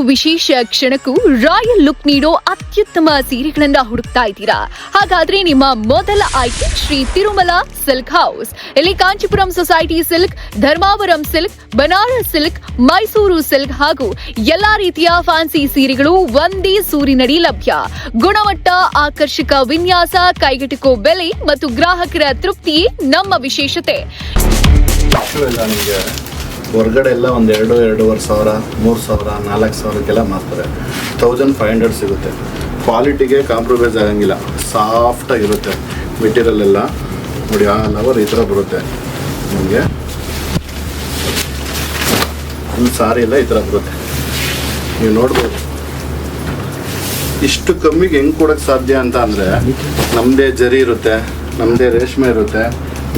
ವಿಶೇಷ ಕ್ಷಣಕ್ಕೂ royal look ನೀಡೋ ಅತ್ಯುತ್ತಮ ಸೀರೆಗಳನ್ನ ಹುಡುಕ್ತಾ ಇದ್ದೀರಾ? ಹಾಗಾದ್ರೆ ನಿಮ್ಮ ಮೊದಲ ಆಯ್ಕೆ ಶ್ರೀ ತಿರುಮಲ ಸಿಲ್ಕ್ ಹೌಸ್. ಇಲ್ಲಿ Kanchipuram society silk, Dharmavaram silk, Banaras silk, Mysuru silk ಹಾಗೂ ಎಲ್ಲಾ ರೀತಿಯ ಫ್ಯಾನ್ಸಿ ಸೀರೆಗಳು ಒಂದೇ ಸೂರಿನಡಿ ಲಭ್ಯ. ಗುಣಮಟ್ಟ, ಆಕರ್ಷಕ ವಿನ್ಯಾಸ, ಕೈಗೆಟುಕೋ ಬೆಲೆ ಮತ್ತು ಗ್ರಾಹಕರ ತೃಪ್ತಿಯೇ ನಮ್ಮ ವಿಶೇಷತೆ. ಹೊರಗಡೆ ಎಲ್ಲ ಒಂದು 2,500, 3,000, 4,000ಕ್ಕೆಲ್ಲ ಮಾರ್ತಾರೆ. 1,500 ಸಿಗುತ್ತೆ. ಕ್ವಾಲಿಟಿಗೆ ಕಾಂಪ್ರಮೈಸ್ ಆಗಂಗಿಲ್ಲ. ಸಾಫ್ಟಾಗಿರುತ್ತೆ ಮೆಟೀರಿಯಲ್ ಎಲ್ಲ. ನೋಡಿ, ಆಲ್ ಓವರ್ ಈ ಥರ ಬರುತ್ತೆ ನಿಮಗೆ. ಒಂದು ಸಾರಿ ಎಲ್ಲ ಈ ಥರ ಬರುತ್ತೆ. ನೀವು ನೋಡ್ಬೋದು ಇಷ್ಟು ಕಮ್ಮಿಗೆ ಹೆಂಗೆ ಕೊಡೋಕ್ಕೆ ಸಾಧ್ಯ ಅಂತ ಅಂದರೆ, ನಮ್ಮದೇ ಜರಿ ಇರುತ್ತೆ, ನಮ್ಮದೇ ರೇಷ್ಮೆ ಇರುತ್ತೆ.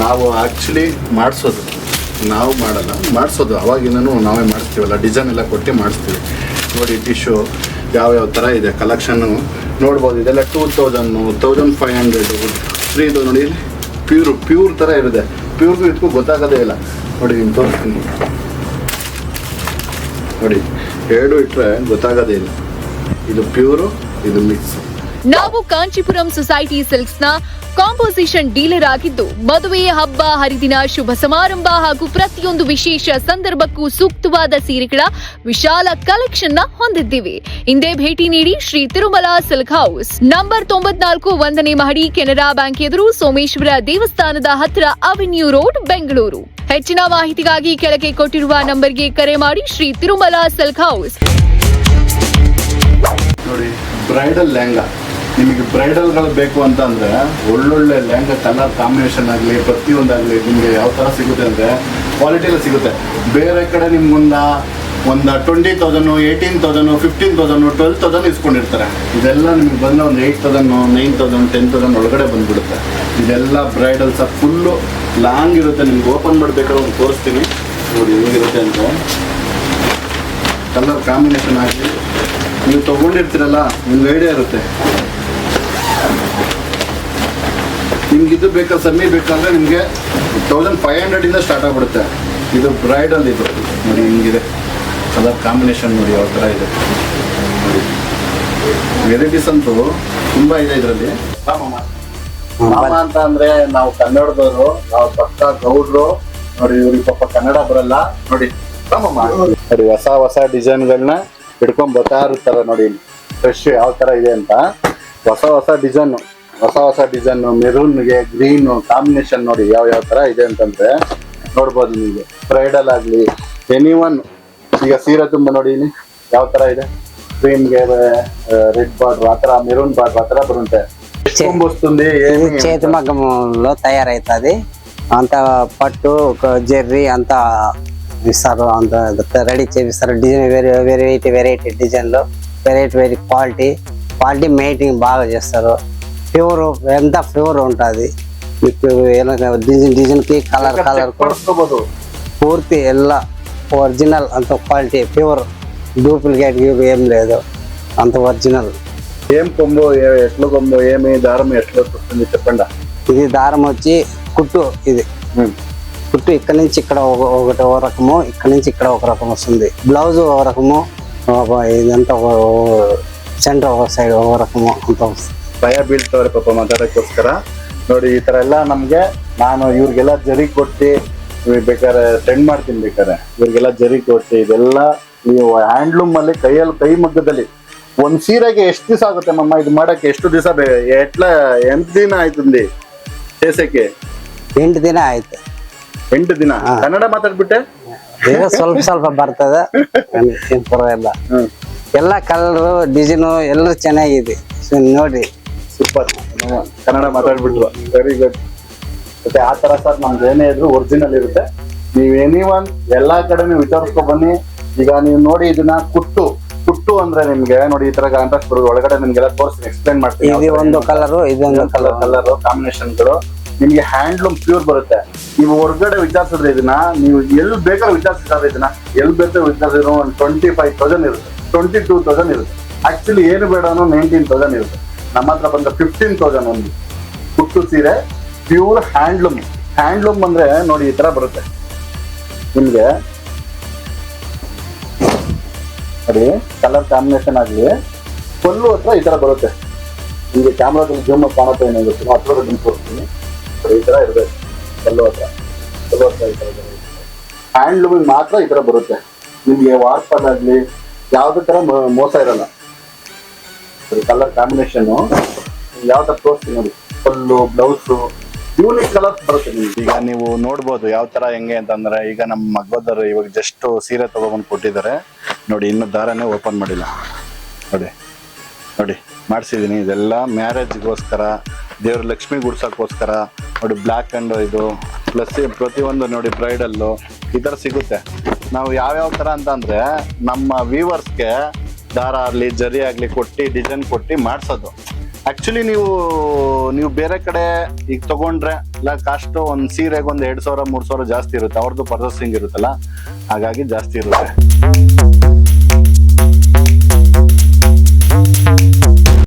ನಾವು ಆ್ಯಕ್ಚುಲಿ ಮಾಡಿಸೋದು, ನಾವು ಮಾಡಲ್ಲ, ಮಾಡಿಸೋದು ಅವಾಗಿನೂ ನಾವೇ ಮಾಡಿಸ್ತೀವಲ್ಲ, ಡಿಸೈನ್ ಎಲ್ಲ ಕೊಟ್ಟು ಮಾಡಿಸ್ತೀವಿ. ನೋಡಿ, ಟಿಶ್ಯೂ ಯಾವ್ಯಾವ ಥರ ಇದೆ ಕಲೆಕ್ಷನ್ನು ನೋಡ್ಬೋದು. ಇದೆಲ್ಲ 2,000, 1,500, 3,000. ನೋಡಿ, ಪ್ಯೂರ್ ಥರ ಇರುತ್ತೆ. ಪ್ಯೂರ್ಗೂ ಇದಕ್ಕೂ ಗೊತ್ತಾಗೋದೇ ಇಲ್ಲ. ನೋಡಿ, ನಿಮ್ಗೆ ತೋರಿಸ್ತೀನಿ. ನೋಡಿ, ಎರಡು ಇಟ್ಟರೆ ಗೊತ್ತಾಗೋದೇ ಇಲ್ಲ. ಇದು ಪ್ಯೂರು, ಇದು ಮಿಕ್ಸ್. ನಾವು ಕಾಂಚೀಪುರಂ ಸೊಸೈಟಿ ಸಿಲ್ಕ್ಸ್ ನ ಕಾಂಪೋಸಿಷನ್ ಡೀಲರ್ ಆಗಿದ್ದು, ಮದುವೆ, ಹಬ್ಬ ಹರಿದಿನ, ಶುಭ ಸಮಾರಂಭ ಹಾಗೂ ಪ್ರತಿಯೊಂದು ವಿಶೇಷ ಸಂದರ್ಭಕ್ಕೂ ಸೂಕ್ತವಾದ ಸೀರೆಗಳ ವಿಶಾಲ ಕಲೆಕ್ಷನ್ ನ ಹೊಂದಿದ್ದೀವಿ. ಹಿಂದೆ ಭೇಟಿ ನೀಡಿ Shri Tirumala silk house, number 94, 1ನೇ ಮಹಡಿ, ಕೆನರಾ ಬ್ಯಾಂಕ್ ಎದುರು, ಸೋಮೇಶ್ವರ ದೇವಸ್ಥಾನದ ಹತ್ತಿರ, ಅವೆನ್ಯೂ ರೋಡ್, ಬೆಂಗಳೂರು. ಹೆಚ್ಚಿನ ಮಾಹಿತಿಗಾಗಿ ಕೆಳಗೆ ಕೊಟ್ಟಿರುವ ನಂಬರ್ಗೆ ಕರೆ ಮಾಡಿ. Shri Tirumala silk house. ನೋಡಿ, ಬ್ರೈಡಲ್ ಲೆಹಂಗಾ. ನಿಮಗೆ ಬ್ರೈಡಲ್ಗಳು ಬೇಕು ಅಂತ ಅಂದರೆ ಒಳ್ಳೊಳ್ಳೆ ಲೆಹಂಗಾ ಕಲರ್ ಕಾಂಬಿನೇಷನ್ ಆಗಲಿ, ಪ್ರತಿಯೊಂದಾಗಲಿ ನಿಮಗೆ ಯಾವ ಥರ ಸಿಗುತ್ತೆ ಅಂದರೆ ಕ್ವಾಲಿಟಿಯಲ್ಲಿ ಸಿಗುತ್ತೆ. ಬೇರೆ ಕಡೆ ನಿಮ್ಗೊಂದು 20,000, 18,000, 15,000, 12,000 ಇಸ್ಕೊಂಡಿರ್ತಾರೆ. ಇದೆಲ್ಲ ನಿಮ್ಗೆ ಬಂದ ಒಂದು 8,000, 9,000, 10,000 ಒಳಗಡೆ ಬಂದುಬಿಡುತ್ತೆ. ಇದೆಲ್ಲ ಬ್ರೈಡಲ್ಸ ಫುಲ್ಲು ಲಾಂಗ್ ಇರುತ್ತೆ. ನಿಮ್ಗೆ ಓಪನ್ ಮಾಡಬೇಕಾದ್ರೆ ಒಂದು ತೋರಿಸ್ತೀನಿ. ನೋಡಿ ಹೇಗಿರುತ್ತೆ ಅಂತ. ಕಲರ್ ಕಾಂಬಿನೇಷನ್ ಆಗಲಿ, ನೀವು ತೊಗೊಂಡಿರ್ತೀರಲ್ಲ, ನಿಮ್ಗೆ ಐಡಿಯಾ ಇರುತ್ತೆ. ನಿಮ್ಗೆ ಇದು ಬೇಕಾ, ಸಮ್ಮಿ ಬೇಕಂದರೆ ನಿಮಗೆ 1,500 ಸ್ಟಾರ್ಟ್ ಆಗಿಬಿಡುತ್ತೆ. ಇದು ಬ್ರೈಡಲ್. ಇದು ನೋಡಿ ಹಿಂಗಿದೆ ಕಲರ್ ಕಾಂಬಿನೇಷನ್. ನೋಡಿ ಯಾವ ಥರ ಇದೆ. ನೋಡಿ, ವೆರೈಟೀಸ್ ಅಂತೂ ತುಂಬ ಇದೆ ಇದರಲ್ಲಿ. ಮಾಮ ಅಂತ ಅಂದರೆ ನಾವು ಕನ್ನಡದವರು, ನಾವು ಪಕ್ಕ ಗೌಡ್ರು. ನೋಡಿ, ಇವ್ರಿಗೆ ಪಾಪ ಕನ್ನಡ ಬರಲ್ಲ. ನೋಡಿ ನೋಡಿ, ಹೊಸ ಡಿಸೈನ್ಗಳನ್ನ ಹಿಡ್ಕೊಂಡ್ ಬರ್ತಾ ಇರ್ತಾರೆ. ನೋಡಿ ಫ್ರೆಶ್ ಯಾವ ಥರ ಇದೆ ಅಂತ. ಹೊಸ ಡಿಸೈನು, ಮೆರೂನ್ಗೆ ಗ್ರೀನು ಕಾಂಬಿನೇಷನ್. ನೋಡಿ ಯಾವ ಥರ ಇದೆ ಅಂತಂದ್ರೆ ನೋಡ್ಬೋದು ನಿಮಗೆ. ಬ್ರೈಡಲ್ ಆಗಲಿ, ಎನಿವನ್. ಈಗ ಸೀರೆ ತುಂಬ ನೋಡಿ ಇಲ್ಲಿ ಯಾವ ಥರ ಇದೆ. ಕ್ರೀಮ್ಗೆ రెడ్ బార్డర్, ఆ తర్వాత మెరూన్ బార్డర్, ఆ తర్వాత బరుంటే వస్తుంది. చేతి మగ్గంలో తయారైతుంది. అంత పట్టు జెర్రీ అంతా ఇస్తారు, అంత రెడీ చేపిస్తారు. డిజైన్ వెరైటీ డిజైన్లో వెరైటీ క్వాలిటీ మెయింటైన్ బాగా చేస్తారు. ప్యూర్, ఎంత ప్యూర్ ఉంటుంది మీకు. డిజైన్కి కలర్ పూర్తి ಎಲ್ಲ ఒరిజినల్, అంత క్వాలిటీ ప్యూర్. డూప్లికేట్ ఏం లేదు, అంత ఒరిజినల్. ఏం కొమ్ము, ఎట్ల కొమ్ము, ఏమి దారం ఎట్లా వస్తుంది చెప్పండి. ఇది దారం వచ్చి కుట్టు. ఇది కుట్టు ఇక్కడ నుంచి ఇక్కడ ఒకటి ఒక రకము, ఇక్కడ నుంచి ఇక్కడ ఒక రకం వస్తుంది. బ్లౌజ్ ఒక రకము, ఇదంతా ಸೆಂಟರ್ ఒక ಸೈಡ್ ఒక రకము ಅಂತ ಭಯ ಬೀಳ್ತವ್ರೆ ಪಾಪ ಮಾತಾಡೋಕ್ಕೋಸ್ಕರ. ನೋಡಿ, ಈ ಥರ ಎಲ್ಲ ನಮಗೆ, ನಾನು ಇವ್ರಿಗೆಲ್ಲ ಜರಿ ಕೊಟ್ಟು ಬೇಕಾದ್ರೆ ಸೆಂಡ್ ಮಾಡ್ತೀನಿ. ಬೇಕಾದ್ರೆ ಇವ್ರಿಗೆಲ್ಲ ಜರಿ ಕೊಟ್ಟು ಇದೆಲ್ಲ ನೀವು ಹ್ಯಾಂಡ್ಲೂಮ್ ಅಲ್ಲಿ ಕೈ ಮಗ್ಗದಲ್ಲಿ ಒಂದು ಸೀರೆಗೆ ಎಷ್ಟು ದಿವಸ ಆಗುತ್ತೆ ಮಮ್ಮ ಇದು ಮಾಡಕ್ಕೆ? ಎಷ್ಟು ದಿವಸ ಎಂಟು ದಿನ ಆಯ್ತಂದಿ చేసేకి? 8 ದಿನ ಆಯ್ತು. 8 ದಿನ. ಕನ್ನಡ ಮಾತಾಡ್ಬಿಟ್ಟೆ? ಈಗ ಸ್ವಲ್ಪ ಬರ್ತದ, ಪರವಾಗಿಲ್ಲ. ಎಲ್ಲ ಕಲರ್ ಡಿಸೈನು ಎಲ್ಲ ಚೆನ್ನಾಗಿದೆ ನೋಡಿ. ಸೂಪರ್, ಕನ್ನಡ ಮಾತಾಡ್ಬಿಟ್ರು, ವೆರಿ ಗುಡ್. ಮತ್ತೆ ಆ ತರ ಸರ್ ನಮ್ದು ಏನೇ ಇದ್ರು ಒರಿಜಿನಲ್ ಇರುತ್ತೆ. ನೀವು ಎನಿವನ್ ಎಲ್ಲಾ ಕಡೆ ನೀವು ವಿಚಾರಿಸ್ಕೊ ಬನ್ನಿ. ಈಗ ನೀವು ನೋಡಿ, ಇದನ್ನ ಕುಟ್ಟು ಅಂದ್ರೆ ನಿಮ್ಗೆ ನೋಡಿ ಈ ತರ ಕಾಂಟ್ರಾಸ್ಟ್ ಬರೋದು. ಒಳಗಡೆ ನಿಮ್ಗೆಲ್ಲ ತೋರಿಸ್ತೀನಿ, ಎಕ್ಸ್ಪ್ಲೈನ್ ಮಾಡ್ತೀನಿ. ಇದು ಒಂದು ಕಲರ್, ಇದೊಂದು ಕಲರ್ ಕಾಂಬಿನೇಷನ್ಗಳು ನಿಮ್ಗೆ ಹ್ಯಾಂಡ್ಲೂಮ್ ಪ್ಯೂರ್ ಬರುತ್ತೆ. ನೀವು ಹೊರಗಡೆ ವಿಚಾರಿಸಿದ್ರೆ ಇದನ್ನ, ನೀವು ಎಲ್ಲಿ ಬೇಕಾದ್ರೂ ವಿಚಾರಿಸಿದ್ರೆ ಇದನ್ನ, ಎಲ್ಲಿ ಬೇಕಾದ್ರೂ ವಿಚಾರಿಸಿದ್ರು ಒಂದು 25,000 ಇರುತ್ತೆ, 22,000 ಇರುತ್ತೆ. ಆಕ್ಚುಲಿ ಏನು ಬೇಡ 19,000 ಇರುತ್ತೆ. ನಮ್ಮ ಹತ್ರ ಬಂದ 15,000 ಒಂದು ಕುಟ್ಟು ಸೀರೆ, ಪ್ಯೂರ್ ಹ್ಯಾಂಡ್ಲೂಮ್ ಅಂದ್ರೆ ನೋಡಿ ಈ ತರ ಬರುತ್ತೆ ನಿಮ್ಗೆ. ನೋಡಿ ಕಲರ್ ಕಾಂಬಿನೇಷನ್ ಆಗಲಿ ಫುಲ್ಲು ಹತ್ರ ಈ ಥರ ಬರುತ್ತೆ. ನಿಮಗೆ ಕ್ಯಾಮ್ರಾದಲ್ಲಿ ಜೂಮ್ ಕಾಣುತ್ತೆ ಏನಾಗುತ್ತೆ ಹತ್ರ ತೋರಿಸ್ತೀನಿ. ಈ ಥರ ಇರಬೇಕು ಫುಲ್ಲು ಹತ್ರ ಈ ಥರ ಹ್ಯಾಂಡ್ಲೂಮಿಂಗ್ ಮಾತ್ರ ಈ ಥರ ಬರುತ್ತೆ. ನಿಮಗೆ ವಾರ್ಪಲ್ಲಾಗಲಿ ಯಾವುದೇ ಥರ ಮೋಸ ಇರಲ್ಲ. ಕಲರ್ ಕಾಂಬಿನೇಷನ್ನು ಯಾವ ಥರ ತೋರಿಸ್ತೀನಿ ನೋಡಿ. ಫುಲ್ಲು ಬ್ಲೌಸು ಯೂನಿಕ್ ಕಲರ್ಸ್ ಬರುತ್ತೆ ನಿಮ್ಗೆ. ಈಗ ನೀವು ನೋಡ್ಬೋದು ಯಾವ ಥರ ಹೆಂಗೆ ಅಂತಂದ್ರೆ, ಈಗ ನಮ್ಮ ಮಗ್ಗದವರು ಇವಾಗ ಜಸ್ಟ್ ಸೀರೆ ತೊಗೊಬಂದು ಕೊಟ್ಟಿದ್ದಾರೆ ನೋಡಿ. ಇನ್ನೂ ದಾರನೇ ಓಪನ್ ಮಾಡಿಲ್ಲ ನೋಡಿ. ನೋಡಿ ಮಾಡಿಸಿದ್ದೀನಿ. ಇದೆಲ್ಲ ಮ್ಯಾರೇಜ್ಗೋಸ್ಕರ, ದೇವ್ರ ಲಕ್ಷ್ಮಿ ಗುಡ್ಸೋಕ್ಕೋಸ್ಕರ ನೋಡಿ. ಬ್ಲ್ಯಾಕ್ ಆ್ಯಂಡ್ ಇದು ಪ್ಲಸ್ ಪ್ರತಿಯೊಂದು ನೋಡಿ ಬ್ರೈಡಲ್ಲು ಈ ಥರ ಸಿಗುತ್ತೆ. ನಾವು ಯಾವ್ಯಾವ ಥರ ಅಂತಂದರೆ ನಮ್ಮ ವ್ಯೂವರ್ಸ್ಗೆ ದಾರ ಆಗಲಿ ಜರಿ ಆಗಲಿ ಕೊಟ್ಟು ಡಿಸೈನ್ ಕೊಟ್ಟು ಮಾಡಿಸೋದು. ಆ್ಯಕ್ಚುಲಿ ನೀವು ಬೇರೆ ಕಡೆ ಈಗ ತೊಗೊಂಡ್ರೆ ಇಲ್ಲ ಕಾಸ್ಟು ಒಂದು ಸೀರೆಗೆ ಒಂದು 2,000 3,000 ಜಾಸ್ತಿ ಇರುತ್ತೆ. ಅವ್ರದ್ದು ಪರ್ಚೇಸಿಂಗ್ ಇರುತ್ತಲ್ಲ, ಹಾಗಾಗಿ ಜಾಸ್ತಿ ಇರುತ್ತೆ.